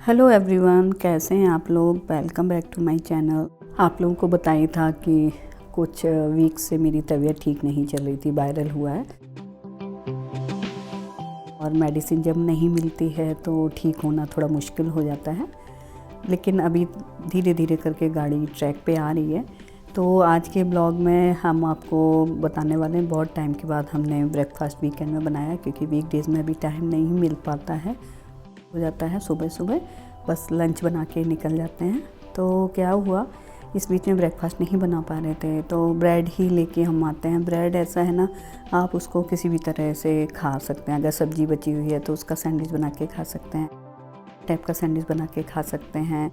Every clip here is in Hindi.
हेलो एवरीवन, कैसे हैं आप लोग। Welcome back to my channel. आप लोगों को बताया था कि कुछ वीक से मेरी तबीयत ठीक नहीं चल रही थी, वायरल हुआ है और मेडिसिन जब नहीं मिलती है तो ठीक होना थोड़ा मुश्किल हो जाता है। लेकिन अभी धीरे धीरे करके गाड़ी ट्रैक पे आ रही है। तो आज के ब्लॉग में हम आपको बताने वाले हैं, बहुत टाइम के बाद हमने ब्रेकफास्ट वीकेंड में बनाया, क्योंकि वीकडेज़ में अभी टाइम नहीं मिल पाता है, हो जाता है सुबह सुबह बस लंच बना के निकल जाते हैं। तो क्या हुआ, इस बीच में ब्रेकफास्ट नहीं बना पा रहे थे तो ब्रेड ही लेके हम आते हैं। ब्रेड ऐसा है ना, आप उसको किसी भी तरह से खा सकते हैं। अगर सब्ज़ी बची हुई है तो उसका सैंडविच बना के खा सकते हैं, टाइप का सैंडविच बना के खा सकते हैं।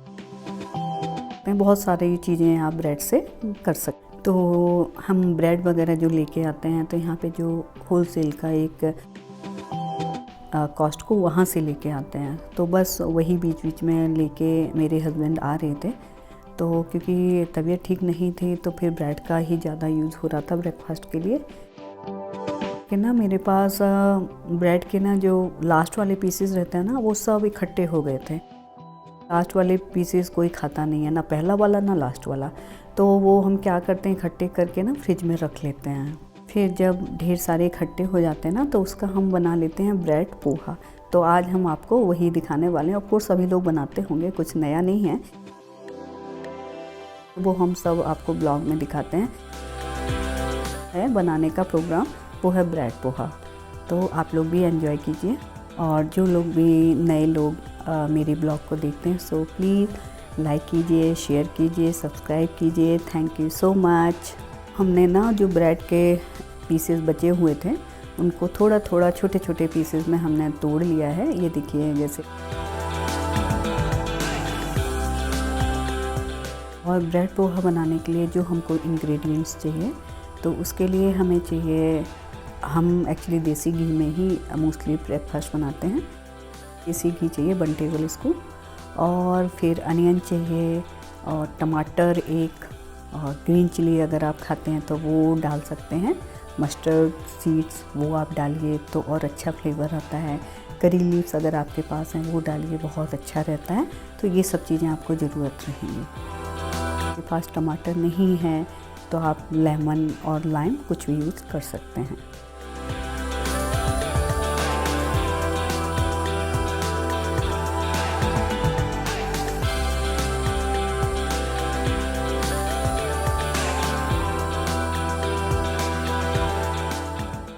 बहुत सारी चीज़ें आप ब्रेड से कर सकते हैं। तो हम ब्रेड वगैरह जो लेके आते हैं, तो यहाँ पे जो होलसेल का एक कॉस्ट को वहाँ से लेके आते हैं। तो बस वही बीच बीच में लेके मेरे हस्बैंड आ रहे थे। तो क्योंकि तबीयत ठीक नहीं थी तो फिर ब्रेड का ही ज़्यादा यूज़ हो रहा था ब्रेकफास्ट के लिए। कि ना मेरे पास ब्रेड के ना जो लास्ट वाले पीसेस रहते हैं ना, वो सब इकट्ठे हो गए थे। लास्ट वाले पीसेस कोई खाता नहीं है, ना पहला वाला ना लास्ट वाला। तो वो हम क्या करते हैं, इकट्ठे करके ना फ्रिज में रख लेते हैं। फिर जब ढेर सारे इकट्ठे हो जाते हैं ना, तो उसका हम बना लेते हैं ब्रेड पोहा। तो आज हम आपको वही दिखाने वाले हैं। ऑफ कोर्स सभी लोग बनाते होंगे, कुछ नया नहीं है, वो हम सब आपको ब्लॉग में दिखाते हैं। बनाने का प्रोग्राम वो है ब्रेड पोहा। तो आप लोग भी एंजॉय कीजिए, और जो लोग भी नए लोग मेरे ब्लॉग को देखते हैं, सो प्लीज़ लाइक कीजिए, शेयर कीजिए, सब्सक्राइब कीजिए। Thank you so much. हमने ना जो ब्रेड के पीसेस बचे हुए थे, उनको थोड़ा थोड़ा छोटे छोटे पीसेस में हमने तोड़ लिया है। ये देखिए जैसे। और ब्रेड पोहा बनाने के लिए जो हमको इंग्रेडिएंट्स चाहिए, तो उसके लिए हमें चाहिए, हम एक्चुअली देसी घी में ही मोस्टली ब्रेकफास्ट बनाते हैं। देसी घी चाहिए 1 टेबल स्पून, और फिर अनियन चाहिए, और टमाटर एक, और ग्रीन चिली अगर आप खाते हैं तो वो डाल सकते हैं। मस्टर्ड सीड्स वो आप डालिए तो और अच्छा फ्लेवर आता है। करी लीव्स अगर आपके पास हैं वो डालिए, बहुत अच्छा रहता है। तो ये सब चीज़ें आपको ज़रूरत रहेंगी। आपके पास टमाटर नहीं है तो आप लेमन और लाइम कुछ भी यूज़ कर सकते हैं।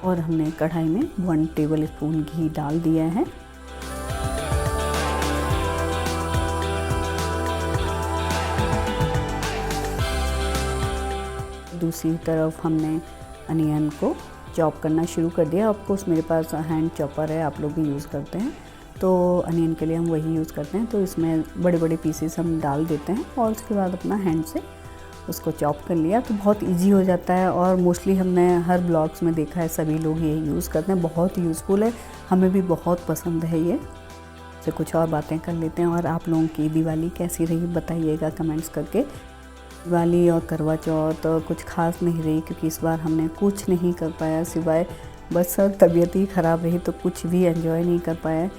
और हमने कढ़ाई में 1 टेबल स्पून घी डाल दिया है। दूसरी तरफ हमने अनियन को चॉप करना शुरू कर दिया। ऑफ कोर्स मेरे पास हैंड चॉपर है, आप लोग भी यूज़ करते हैं, तो अनियन के लिए हम वही यूज़ करते हैं। तो इसमें बड़े बड़े पीसेस हम डाल देते हैं, और उसके बाद अपना हैंड से उसको चॉप कर लिया। तो बहुत इजी हो जाता है, और मोस्टली हमने हर ब्लॉग्स में देखा है सभी लोग ये यूज़ करते हैं। बहुत यूज़फुल है, हमें भी बहुत पसंद है ये। तो कुछ और बातें कर लेते हैं। और आप लोगों की दिवाली कैसी रही बताइएगा कमेंट्स करके। दिवाली और करवा चौथ कुछ खास नहीं रही, क्योंकि इस बार हमने कुछ नहीं कर पाया, सिवाय बस तबीयत ही ख़राब रही, तो कुछ भी एंजॉय नहीं कर पाया।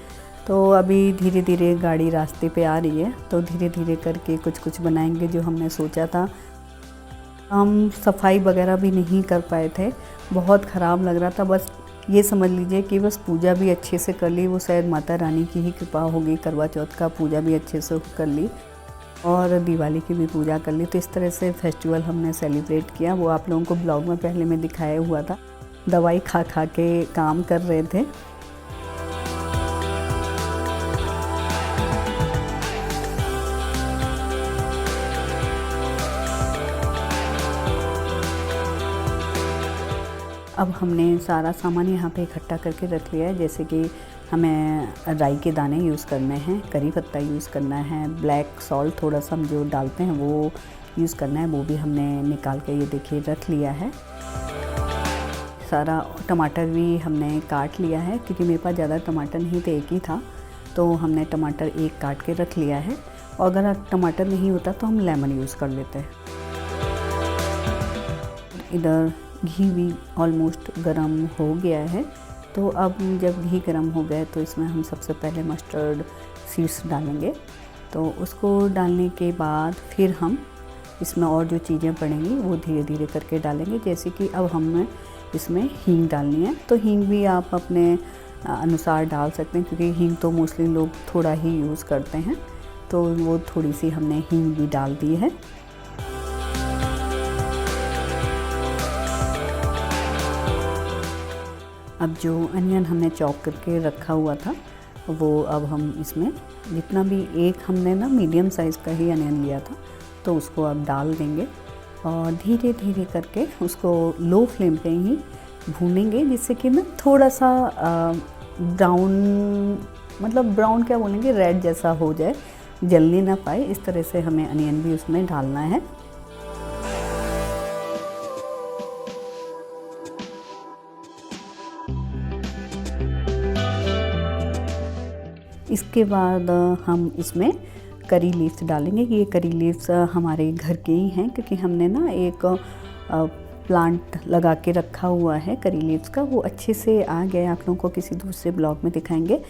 तो अभी धीरे धीरे गाड़ी रास्ते पे आ रही है, तो धीरे धीरे करके कुछ कुछ बनाएंगे जो हमने सोचा था। हम सफाई वगैरह भी नहीं कर पाए थे, बहुत ख़राब लग रहा था। बस ये समझ लीजिए कि बस पूजा भी अच्छे से कर ली, वो शायद माता रानी की ही कृपा होगी। करवा चौथ का पूजा भी अच्छे से कर ली, और दिवाली की भी पूजा कर ली। तो इस तरह से फेस्टिवल हमने सेलिब्रेट किया। वो आप लोगों को ब्लॉग में पहले में दिखाया हुआ था। दवाई खा खा के काम कर रहे थे। अब हमने सारा सामान यहाँ पे इकट्ठा करके रख लिया है। जैसे कि हमें राई के दाने यूज़ करने हैं, करी पत्ता यूज़ करना है, ब्लैक सॉल्ट थोड़ा सा हम जो डालते हैं वो यूज़ करना है, वो भी हमने निकाल के ये देखिए रख लिया है। सारा टमाटर भी हमने काट लिया है, क्योंकि मेरे पास ज़्यादा टमाटर नहीं थे, एक ही था, तो हमने टमाटर एक काट के रख लिया है। और अगर टमाटर नहीं होता तो हम लेमन यूज़ कर लेते हैं। इधर घी भी ऑलमोस्ट गरम हो गया है। तो अब जब घी गरम हो गया तो इसमें हम सबसे पहले मस्टर्ड सीड्स डालेंगे। तो उसको डालने के बाद फिर हम इसमें और जो चीज़ें पड़ेंगी वो धीरे धीरे करके डालेंगे। जैसे कि अब हमें इसमें हींग डालनी है, तो हींग भी आप अपने अनुसार डाल सकते हैं, क्योंकि हींग तो मोस्टली लोग थोड़ा ही यूज़ करते हैं, तो वो थोड़ी सी हमने हींग भी डाल दी है। अब जो अनियन हमने चॉप करके रखा हुआ था वो अब हम इसमें जितना भी, एक हमने ना मीडियम साइज़ का ही अनियन लिया था, तो उसको अब डाल देंगे और धीरे धीरे करके उसको लो फ्लेम पे ही भूनेंगे, जिससे कि ना थोड़ा सा ब्राउन, मतलब ब्राउन क्या बोलेंगे, रेड जैसा हो जाए, जलने ना पाए, इस तरह से हमें अनियन भी उसमें डालना है। इसके बाद हम इसमें करी लीव्स डालेंगे। ये करी लीव्स हमारे घर के ही हैं, क्योंकि हमने ना एक प्लांट लगा के रखा हुआ है करी लीव्स का, वो अच्छे से आ गया। आप लोगों को किसी दूसरे ब्लॉग में दिखाएंगे।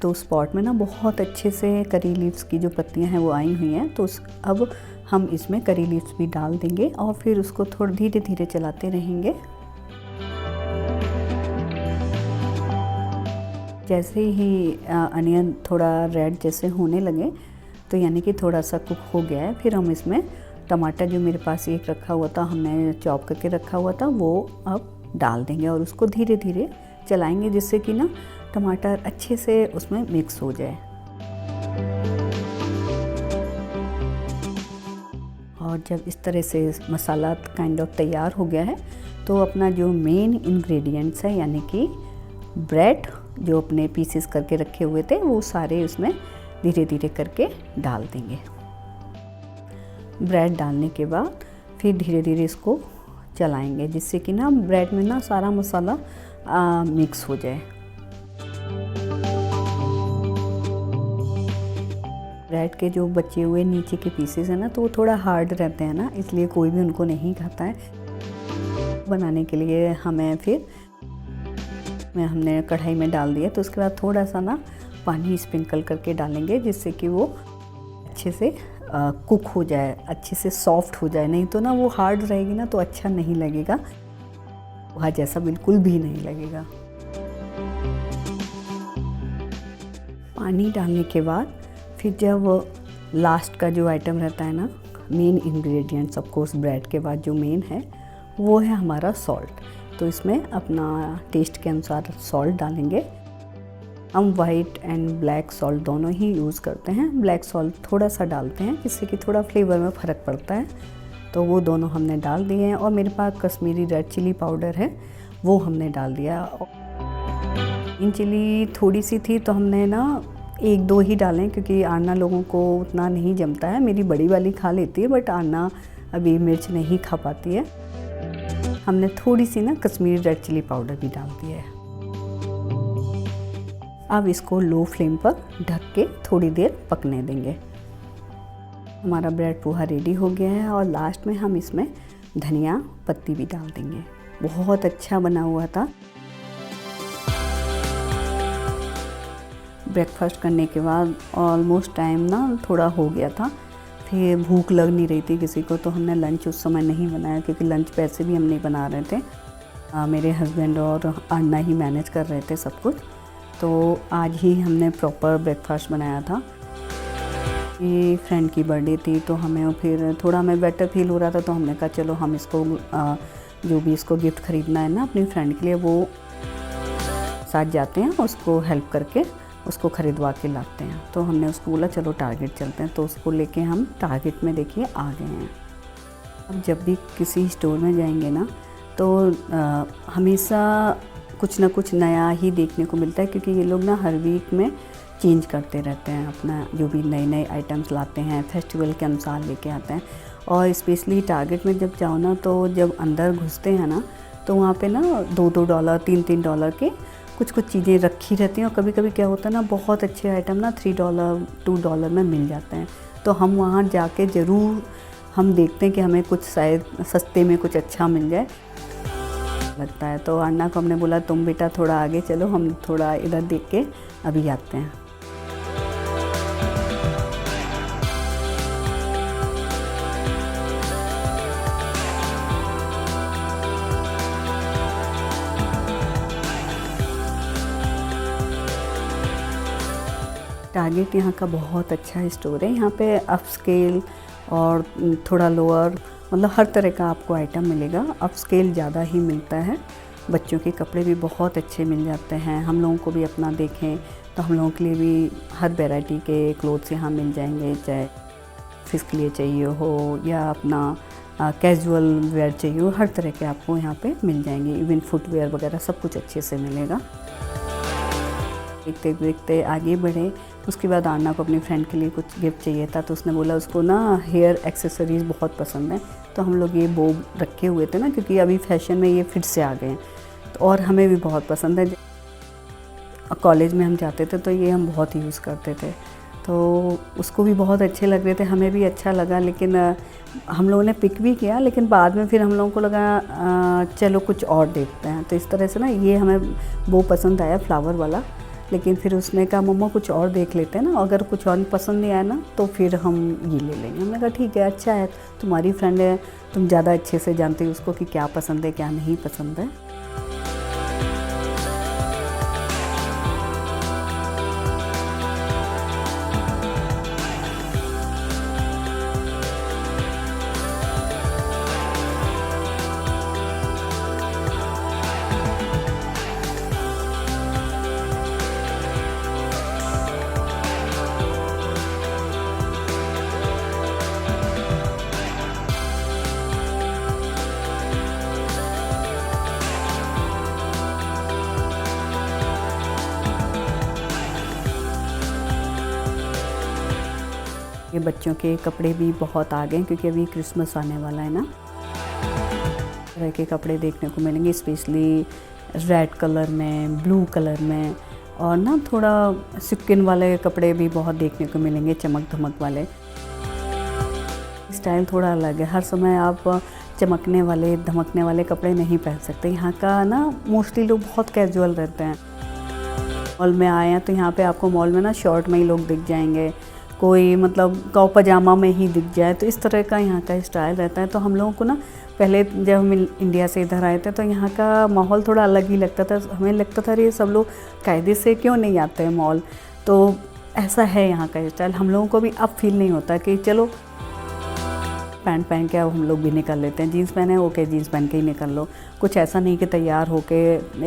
तो स्पॉट में ना बहुत अच्छे से करी लीव्स की जो पत्तियां हैं वो आई हुई हैं। तो अब हम इसमें करी लीव्स भी डाल देंगे और फिर उसको थोड़ा धीरे धीरे चलाते रहेंगे। जैसे ही अनियन थोड़ा रेड जैसे होने लगे, तो यानी कि थोड़ा सा कुक हो गया है, फिर हम इसमें टमाटर जो मेरे पास एक रखा हुआ था, हमने चॉप करके रखा हुआ था, वो अब डाल देंगे और उसको धीरे धीरे चलाएंगे, जिससे कि ना टमाटर अच्छे से उसमें मिक्स हो जाए। और जब इस तरह से मसाला काइंड ऑफ तैयार हो गया है, तो अपना जो मेन इंग्रेडिएंट्स है, यानी कि ब्रेड जो अपने पीसेस करके रखे हुए थे, वो सारे उसमें धीरे धीरे करके डाल देंगे। ब्रेड डालने के बाद फिर धीरे धीरे इसको चलाएंगे, जिससे कि ना ब्रेड में ना सारा मसाला मिक्स हो जाए। ब्रेड के जो बचे हुए नीचे के पीसेस हैं ना, तो वो थोड़ा हार्ड रहते हैं ना, इसलिए कोई भी उनको नहीं खाता है। बनाने के लिए हमें फिर हमने कढ़ाई में डाल दिया, तो उसके बाद थोड़ा सा ना पानी स्प्रिंकल करके डालेंगे, जिससे कि वो अच्छे से कुक हो जाए, अच्छे से सॉफ्ट हो जाए। नहीं तो ना वो हार्ड रहेगी ना, तो अच्छा नहीं लगेगा, वहाँ जैसा बिल्कुल भी नहीं लगेगा। पानी डालने के बाद फिर जब लास्ट का जो आइटम रहता है ना, main ingredients of course bread के बाद जो मेन है वो है हमारा सॉल्ट। तो इसमें अपना टेस्ट के अनुसार सॉल्ट डालेंगे। हम वाइट एंड ब्लैक सॉल्ट दोनों ही यूज़ करते हैं। ब्लैक सॉल्ट थोड़ा सा डालते हैं, जिससे कि थोड़ा फ्लेवर में फ़र्क पड़ता है, तो वो दोनों हमने डाल दिए हैं। और मेरे पास कश्मीरी रेड चिली पाउडर है, वो हमने डाल दिया। इन चिली थोड़ी सी थी, तो हमने ना 1-2 ही डालें, क्योंकि आना लोगों को उतना नहीं जमता है। मेरी बड़ी वाली खा लेती है, बट आना अभी मिर्च नहीं खा पाती है। हमने थोड़ी सी ना कश्मीरी रेड चिली पाउडर भी डाल दिया है। अब इसको लो फ्लेम पर ढक के थोड़ी देर पकने देंगे। हमारा ब्रेड पोहा रेडी हो गया है और लास्ट में हम इसमें धनिया पत्ती भी डाल देंगे। बहुत अच्छा बना हुआ था। ब्रेकफास्ट करने के बाद ऑलमोस्ट टाइम ना थोड़ा हो गया था, फिर भूख लग नहीं रही थी किसी को, तो हमने लंच उस समय नहीं बनाया, क्योंकि लंच वैसे भी हम नहीं बना रहे थे। मेरे हस्बैंड और अन्ना ही मैनेज कर रहे थे सब कुछ। तो आज ही हमने प्रॉपर ब्रेकफास्ट बनाया था। ये फ्रेंड की बर्थडे थी, तो हमें फिर थोड़ा हमें बेटर फील हो रहा था, तो हमने कहा चलो हम इसको जो भी इसको गिफ्ट ख़रीदना है ना अपनी फ्रेंड के लिए, वो साथ जाते हैं, उसको हेल्प करके उसको ख़रीदवा के लाते हैं। तो हमने उसको बोला चलो टारगेट चलते हैं, तो उसको लेके हम टारगेट में देखिए आ गए हैं। अब जब भी किसी स्टोर में जाएंगे ना, तो हमेशा कुछ ना कुछ नया ही देखने को मिलता है, क्योंकि ये लोग ना हर वीक में चेंज करते रहते हैं, अपना जो भी नए नए आइटम्स लाते हैं, फेस्टिवल के अनुसार लेके आते हैं। और स्पेशली टारगेट में जब जाओ ना, तो जब अंदर घुसते हैं ना, तो वहाँ पे ना $2-2, $3-3 के कुछ चीज़ें रखी रहती हैं। और कभी कभी क्या होता है ना, बहुत अच्छे आइटम ना $3, $2 में मिल जाते हैं। तो हम वहाँ जाके ज़रूर हम देखते हैं कि हमें कुछ शायद सस्ते में कुछ अच्छा मिल जाए लगता है। तो अन्ना को हमने बोला तुम बेटा थोड़ा आगे चलो, हम थोड़ा इधर देख के अभी आते हैं। टारगेट यहाँ का बहुत अच्छा स्टोर है। यहाँ पे अप स्केल और थोड़ा लोअर, मतलब हर तरह का आपको आइटम मिलेगा। अप स्केल ज़्यादा ही मिलता है। बच्चों के कपड़े भी बहुत अच्छे मिल जाते हैं। हम लोगों को भी अपना देखें तो हम लोगों के लिए भी हर वैरायटी के क्लोथ्स यहाँ मिल जाएंगे, चाहे ऑफिस के लिए चाहिए हो या अपना कैजुअल वेयर चाहिए हो, हर तरह के आपको यहाँ पे मिल जाएंगे। इवन फुटवेयर वगैरह सब कुछ अच्छे से मिलेगा। देखते देखते आगे बढ़े, उसके बाद आन्ना को अपनी फ्रेंड के लिए कुछ गिफ्ट चाहिए था, तो उसने बोला उसको ना हेयर एक्सेसरीज़ बहुत पसंद है। तो हम लोग ये बो रखे हुए थे ना, क्योंकि अभी फैशन में ये फिर से आ गए हैं, तो और हमें भी बहुत पसंद है। कॉलेज में हम जाते थे तो ये हम बहुत यूज़ करते थे, तो उसको भी बहुत अच्छे लग रहे थे, हमें भी अच्छा लगा। लेकिन हम लोगों ने पिक भी किया, लेकिन बाद में फिर हम लोगों को लगा चलो कुछ और देखते हैं। तो इस तरह से ना ये हमें वो पसंद आया फ्लावर वाला, लेकिन फिर उसने कहा मम्मा कुछ और देख लेते हैं ना, अगर कुछ और पसंद नहीं आया ना तो फिर हम ये ले लेंगे। हमने कहा ठीक है, अच्छा है, तुम्हारी फ्रेंड है, तुम ज़्यादा अच्छे से जानते हो उसको कि क्या पसंद है क्या नहीं पसंद है। ये बच्चों के कपड़े भी बहुत आ गए हैं, क्योंकि अभी क्रिसमस आने वाला है ना। तरह के कपड़े देखने को मिलेंगे, स्पेशली रेड कलर में, ब्लू कलर में, और ना थोड़ा सिक्किन वाले कपड़े भी बहुत देखने को मिलेंगे, चमक धमक वाले। स्टाइल थोड़ा अलग है, हर समय आप चमकने वाले धमकने वाले कपड़े नहीं पहन सकते। यहाँ का ना मोस्टली लोग बहुत कैजुअल रहते हैं। मॉल में आए हैं तो यहाँ पे आपको मॉल में ना शॉर्ट में ही लोग दिख जाएंगे, कोई मतलब काउ पजामा में ही दिख जाए, तो इस तरह का यहाँ का स्टाइल रहता है। तो हम लोगों को ना पहले जब हम इंडिया से इधर आए थे तो यहाँ का माहौल थोड़ा अलग ही लगता था। हमें लगता था ये सब लोग कायदे से क्यों नहीं आते हैं मॉल, तो ऐसा है यहाँ का स्टाइल। हम लोगों को भी अब फील नहीं होता कि चलो पैंट पहन के अब हम लोग भी निकल लेते हैं, जीन्स पहने ओके जीन्स पहन के ही निकल लो। कुछ ऐसा नहीं कि तैयार होके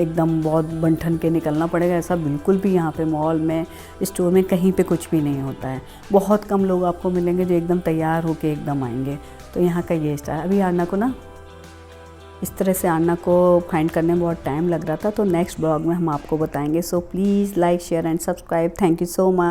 एकदम बहुत बन-ठन के निकलना पड़ेगा, ऐसा बिल्कुल भी यहाँ पे मॉल में स्टोर में कहीं पे कुछ भी नहीं होता है। बहुत कम लोग आपको मिलेंगे जो एकदम तैयार होके एकदम आएंगे। तो यहाँ का ये स्टाइल। अभी आन्ना को ना इस तरह से आन्ना को फाइंड करने में बहुत टाइम लग रहा था, तो नेक्स्ट ब्लॉग में हम आपको बताएंगे। So please like share and subscribe. Thank you so much.